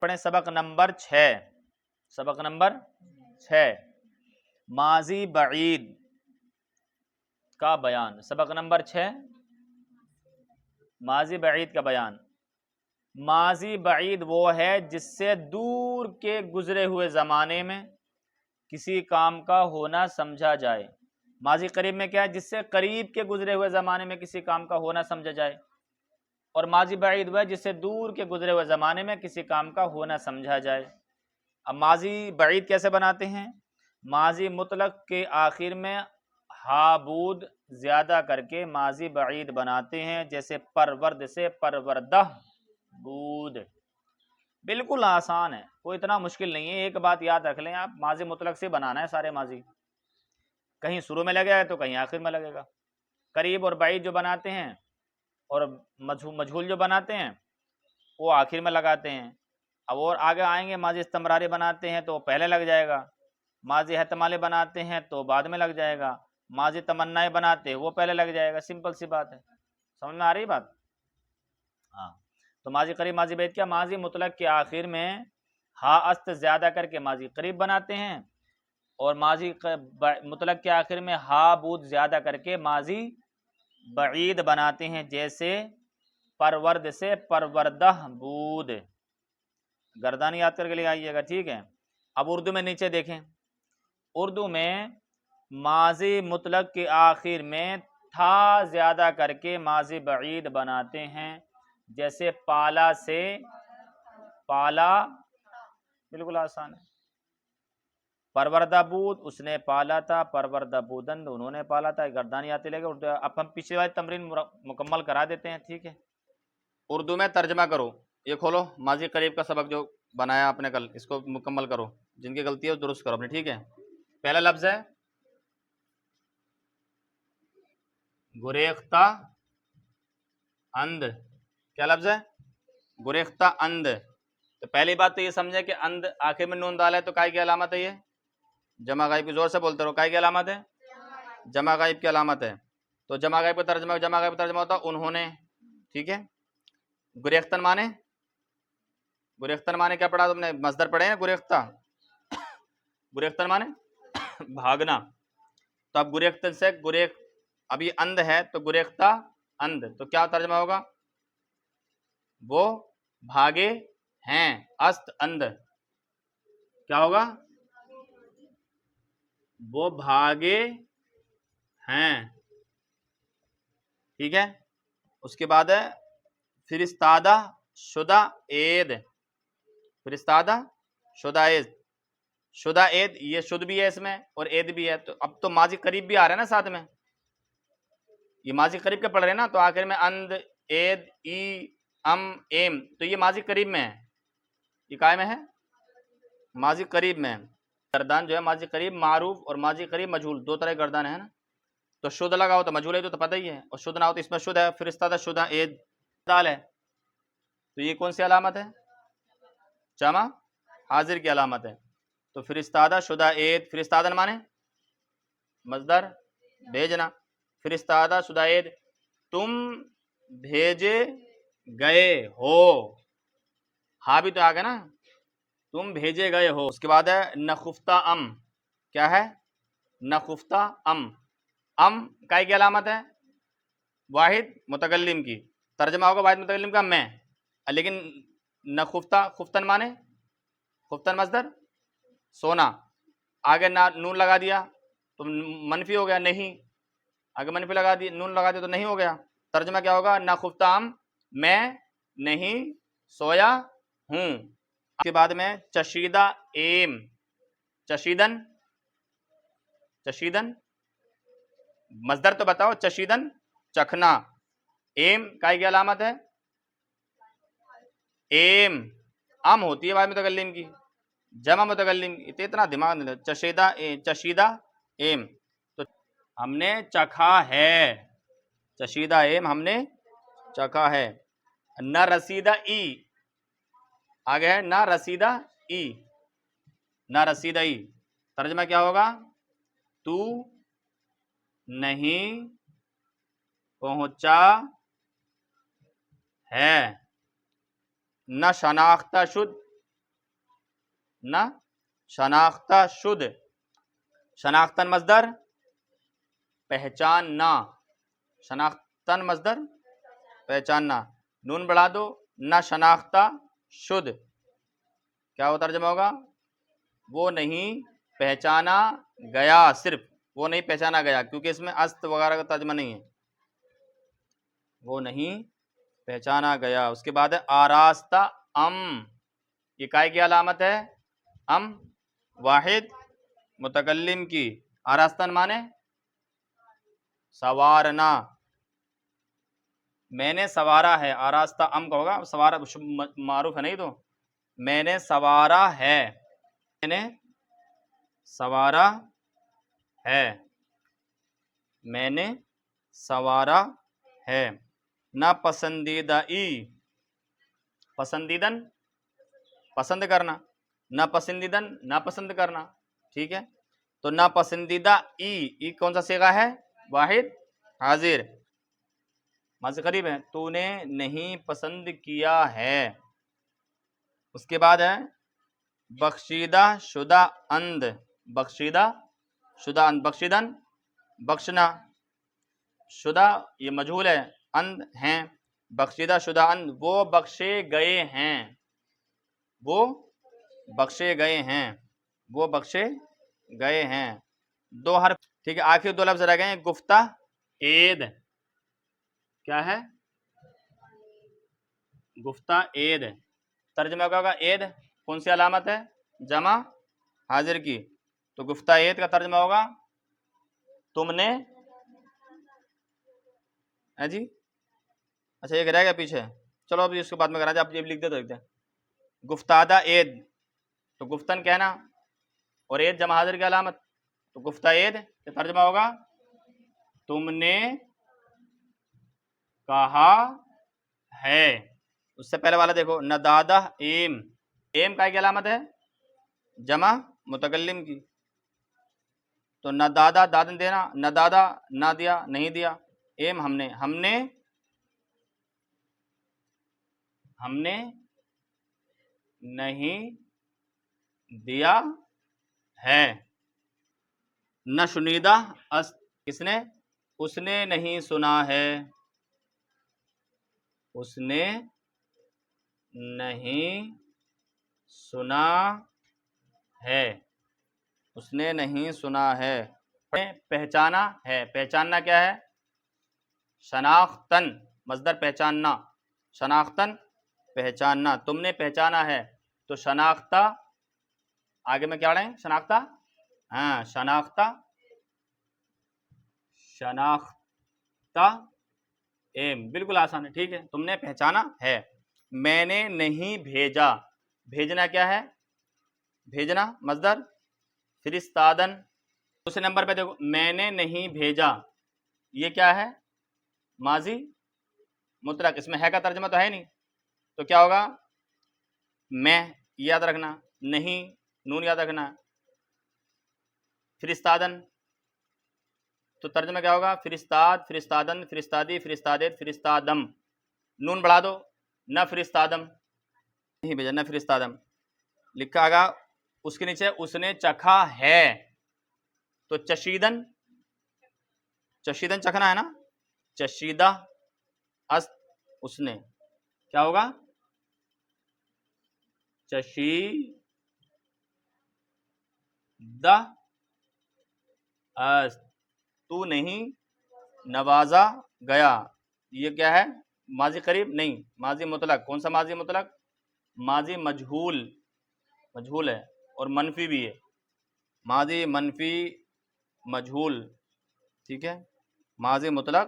پڑھیں سبق نمبر 6، سبق نمبر 6 ماضی بعید کا بیان۔ سبق نمبر 6 ماضی بعید کا بیان۔ ماضی بعید وہ ہے جس سے دور کے گزرے ہوئے زمانے میں کسی کام کا ہونا سمجھا جائے۔ ماضی قریب میں کیا ہے؟ جس سے قریب کے گزرے ہوئے زمانے میں کسی کام کا ہونا سمجھا جائے، اور ماضی بعید وہ ہے جس سے دور کے گزرے ہوئے زمانے میں کسی کام کا ہونا سمجھا جائے۔ اب ماضی بعید کیسے بناتے ہیں؟ ماضی مطلق کے آخر میں ہا بود زیادہ کر کے ماضی بعید بناتے ہیں، جیسے پرورد سے پروردہ بود۔ بالکل آسان ہے، کوئی اتنا مشکل نہیں ہے۔ ایک بات یاد رکھ لیں آپ، ماضی مطلق سے بنانا ہے سارے ماضی، کہیں شروع میں لگے گا تو کہیں آخر میں لگے گا۔ قریب اور بعید جو بناتے ہیں اور مجہول جو بناتے ہیں وہ آخر میں لگاتے ہیں۔ اب اور آگے آئیں گے، ماضی استمراری بناتے ہیں تو پہلے لگ جائے گا، ماضی احتمالی بناتے ہیں تو بعد میں لگ جائے گا، ماضی تمنائی بناتے ہیں وہ پہلے لگ جائے گا۔ سمپل سی بات ہے، سمجھ میں آ رہی بات؟ ہاں، تو ماضی قریب ماضی بعید کیا؟ ماضی مطلق کے آخر میں ہا است زیادہ کر کے ماضی قریب بناتے ہیں، اور ماضی مطلق کے آخر میں ہا بود زیادہ کر کے ماضی بعید بناتے ہیں، جیسے پرورد سے پروردہ بود۔ گردانی یاد کر کے لے آئیے گا، ٹھیک ہے؟ اب اردو میں نیچے دیکھیں، اردو میں ماضی مطلق کے آخر میں تھا زیادہ کر کے ماضی بعید بناتے ہیں، جیسے پالا سے پالا، بالکل آسان ہے۔ پروردہ بود اس نے پالا تھا، پروردہ بودند انہوں نے پالا تھا۔ گردانی آتے لے گا۔ اب ہم پچھلی والی تمرین مکمل کرا دیتے ہیں، ٹھیک ہے؟ اردو میں ترجمہ کرو، یہ کھولو ماضی قریب کا سبق جو بنایا آپ نے کل، اس کو مکمل کرو، جن کی غلطی ہے وہ درست کرو اپنی، ٹھیک ہے؟ پہلا لفظ ہے گریختہ اند۔ کیا لفظ ہے؟ گریختہ اند۔ تو پہلی بات تو یہ سمجھے کہ اند آخر میں نون ڈالا ہے تو کائی کی علامت ہے؟ یہ جمع غائب کی، زور سے بولتے رہو، کائی کی علامت ہے؟ جمع غائب کی علامت ہے۔ تو جمع غائب کا ترجمہ، جمع غائب کا ترجمہ ہوتا ہے انہوں نے، ٹھیک ہے؟ گریختن مانے، گریختن مانے کیا پڑھا تم نے؟ مصدر پڑھے ہیں گریختہ، گریختن مانے بھاگنا۔ تو اب گریختن سے اب یہ اند ہے تو گریختہ اند، تو کیا ترجمہ ہوگا؟ وہ بھاگے ہیں، است اند کیا ہوگا؟ وہ بھاگے ہیں، ٹھیک ہے؟ اس کے بعد ہے فرستادہ شدہ عید، فرستادہ شدہ عید، شدہ عید، یہ شد بھی ہے اس میں اور عید بھی ہے، تو اب تو ماضی قریب بھی آ رہا ہے نا ساتھ میں، یہ ماضی قریب کے پڑھ رہے ہیں نا، تو آخر میں اند، عید، ای، ام، ایم، تو یہ ماضی قریب میں ہے، یہ کائے میں ہے؟ ماضی قریب میں ہے۔ گردان جو ہے ماضی قریب معروف اور ماضی قریب مجہول، دو طرح گردان ہے نا، تو شد لگا ہو تو مجہول ہے تو پتہ ہی ہے، اور شد نہ ہو تو اس میں شد ہے، فرستادہ شدہ عید دال ہے، تو یہ کون سی علامت ہے؟ جمع حاضر کی علامت ہے۔ تو فرستادہ شدہ عید، فرستادن مانے مصدر بھیجنا، فرستادہ شدہ عید تم بھیجے گئے ہو، ہاں بھی تو آ گیا نا، تم بھیجے گئے ہو۔ اس کے بعد ہے نخفتہ ام، کیا ہے؟ نخفتہ ام، ام کائی کی علامت ہے؟ واحد متکلم کی، ترجمہ ہوگا واحد متکلم کا میں، لیکن نخفتہ، خفتن مانے خفتن مصدر سونا، آگے نون لگا دیا تو منفی ہو گیا نہیں، آگے منفی لگا دی، نون لگا دیا تو نہیں ہو گیا، ترجمہ کیا ہوگا؟ نخفتہ ام میں نہیں سویا ہوں۔ اس کے بعد میں چشیدہ ایم، چشیدن، چشیدن مصدر تو بتاؤ، چشیدن چکھنا، ایم کائی کی علامت ہے؟ ایم ام ہوتی ہے واحد متکلم کی، جمع متکلم کی، اتنا دماغ نہیں لگتا، چشیدہ ایم، تو ہم نے چکھا ہے، چشیدہ ایم ہم نے چکھا ہے۔ نہ رسیدہ ای، آگے ہے نہ رسیدہ ای، نہ رسیدہ ای، ترجمہ کیا ہوگا؟ تو نہیں پہنچا ہے۔ نہ شناختہ شد نہ شناختہ شد، شناختن مصدر پہچاننا، شناختن مصدر پہچاننا، نون بڑھا دو، نہ شناختہ شد، کیا وہ ترجمہ ہوگا؟ وہ نہیں پہچانا گیا، صرف وہ نہیں پہچانا گیا، کیونکہ اس میں است وغیرہ کا ترجمہ نہیں ہے، وہ نہیں پہچانا گیا۔ اس کے بعد ہے آراستہ ام، یہ کائے کی علامت ہے؟ ام واحد متکلم کی، آراستن مانے سوارنا، میں نے سوارا ہے، آراستہ ام کا ہوگا، سوارا معروف ہے نہیں، تو میں نے سوارا ہے، میں نے سوارا ہے، میں نے سوارا ہے۔ نہ پسندیدہ ای، پسندیدن پسند کرنا، نہ پسندیدن ناپسند کرنا، ٹھیک ہے؟ تو نہ پسندیدہ ای کون سا صیغہ ہے؟ واحد حاضر، ماضی قریب ہے، تو نے نہیں پسند کیا ہے۔ اس کے بعد ہے بخشیدہ شدہ اند، بخشیدہ شدہ اند، بخشیدن بخشنا، شدہ یہ مجہول ہے، اند ہیں، بخشیدہ شدہ اند وہ بخشے گئے ہیں، وہ بخشے گئے ہیں، وہ بخشے گئے ہیں، دو حرف، ٹھیک ہے؟ آخر دو لفظ رہ گئے ہیں، گفتہ عید، کیا ہے؟ گفتہ عید، ترجمہ کیا ہوگا؟ عید کون سی علامت ہے؟ جمع حاضر کی، تو گفتہ عید کا ترجمہ ہوگا تم نے، ہے جی؟ اچھا ایک رہ گیا پیچھے، چلو ابھی اس کے بعد میں کرا جائے، آپ یہ لکھ دے تو لکھتے ہیں، گفتادہ عید، تو گفتن کہنا اور عید جمع حاضر کی علامت، تو گفتہ عید کا ترجمہ ہوگا تم نے کہا ہے۔ اس سے پہلے والا دیکھو، ندادہ ایم، ایم کا کی علامت ہے؟ جمع متکلم کی، تو ندادہ دادن دینا، ندادہ نہ دیا نہیں دیا، ایم ہم نے نہیں دیا ہے۔ نہ شنیدہ است، کس نے؟ اس نے نہیں سنا ہے، اس نے نہیں سنا ہے، اس نے نہیں سنا ہے۔ پہچانا ہے، پہچاننا کیا ہے؟ شناختن مصدر پہچاننا، شناختن پہچاننا، تم نے پہچانا ہے، تو شناختہ آگے میں کیا رہے ہیں؟ شناختہ، ہاں شناختہ ایم، بالکل آسان ہے، ٹھیک ہے؟ تم نے پہچانا ہے۔ میں نے نہیں بھیجا، بھیجنا کیا ہے؟ بھیجنا مصدر فرستادن، دوسرے نمبر پہ دیکھو، میں نے نہیں بھیجا، یہ کیا ہے؟ ماضی مطلق، اس میں ہے کا ترجمہ تو ہے نہیں، تو کیا ہوگا؟ میں یاد رکھنا، نہیں نون یاد رکھنا، فرستادن، تو ترجمہ کیا ہوگا؟ فرستاد، فرستادن، فرستادی، فرستادیت، فرستادم، نون بڑھا دو، نہ فرستادم نہیں بھیجا، نہ فرستادم لکھا گا، اس کے نیچے اس نے چکھا ہے، تو چشیدن، چشیدن چکھنا ہے نا، چشیدہ است اس نے، کیا ہوگا؟ چشیدہ است، تو نہیں نوازا گیا، یہ کیا ہے؟ ماضی قریب نہیں، ماضی مطلق، کون سا ماضی مطلق؟ ماضی مجہول، مجہول ہے اور منفی بھی ہے، ماضی منفی مجہول، ٹھیک ہے؟ ماضی مطلق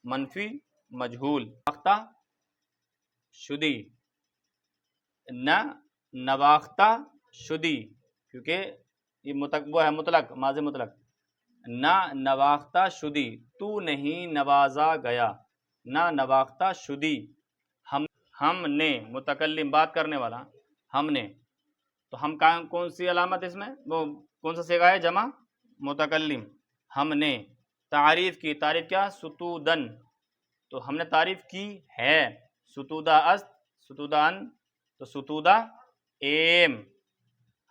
منفی مجہول، نواختہ شدی، نہ نواختہ شدی، کیونکہ یہ وہ ہے مطلق، ماضی مطلق، نہ نواختہ شدی، تو نہیں نوازا گیا، نہ نواختہ شدی، ہم نے، متکلم بات کرنے والا، ہم نے، تو ہم کون سی علامت اس میں؟ وہ کون سا صیغہ ہے؟ جمع متکلم، ہم نے تعریف کی، تعریف کیا؟ ستودن، تو ہم نے تعریف کی ہے، ستودہ است، ستودہ ان، تو ستودہ ایم،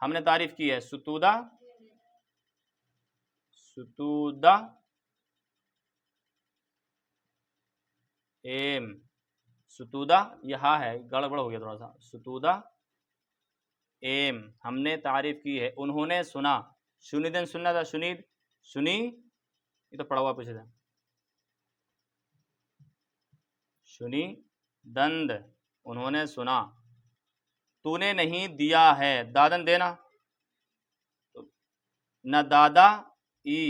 ہم نے تعریف کی ہے ستودہ، ستودہ ایم، ستودہ یہاں ہے، گڑبڑ ہو گیا تھوڑا سا، ستودہ ایم ہم نے تعریف کی ہے. انہوں نے سنا، شنیدن سننا تھا، شنید سنی، یہ تو پڑھا ہوا پیچھے سے، شنی دند انہوں نے سنا. تو نے نہیں دیا ہے، دادن دینا، نہ دادا ای،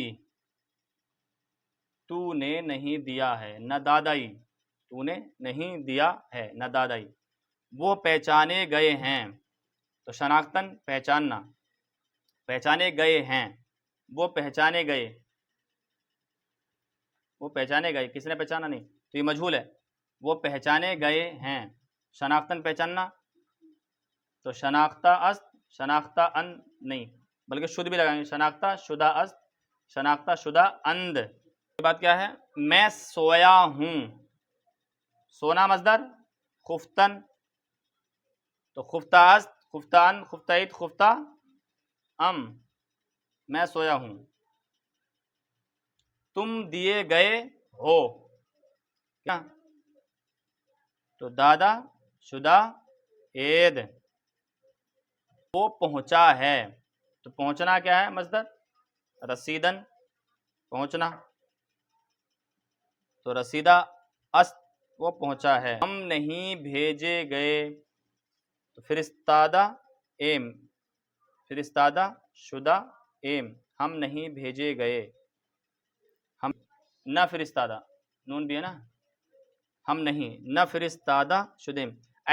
تو نے نہیں دیا ہے، نہ دادائی، تو نے نہیں دیا ہے، نہ دادائی. وہ پہچانے گئے ہیں، تو شناختن پہچاننا، پہچانے گئے ہیں، وہ پہچانے گئے، وہ پہچانے گئے، کس نے پہچانا؟ نہیں، تو یہ مجہول ہے. وہ پہچانے گئے ہیں، شناختن پہچاننا، تو شناختہ است، شناختہ ان نہیں بلکہ شدھ بھی لگائیں گے، شناختہ شدہ است، شناختہ شدہ اند. یہ بات کیا ہے؟ میں سویا ہوں، سونا مصدر، خفتن تو خفتہ است، خفتہ ان، خفتہ عید، خفتہ ام، میں سویا ہوں. تم دیے گئے ہو، کیا؟ تو دادا شدہ عید. وہ پہنچا ہے، تو پہنچنا کیا ہے مصدر؟ رسیدن، پہنچنا، تو رسیدہ است وہ پہنچا ہے. ہم نہیں بھیجے گئے، تو فرستادہ ایم، فرستادہ شدہ ایم، ہم نہیں بھیجے گئے، ہم نہ فرستادہ، نون بھی ہے نا، ہم نہیں، نہ فرستادہ شدہ ایم،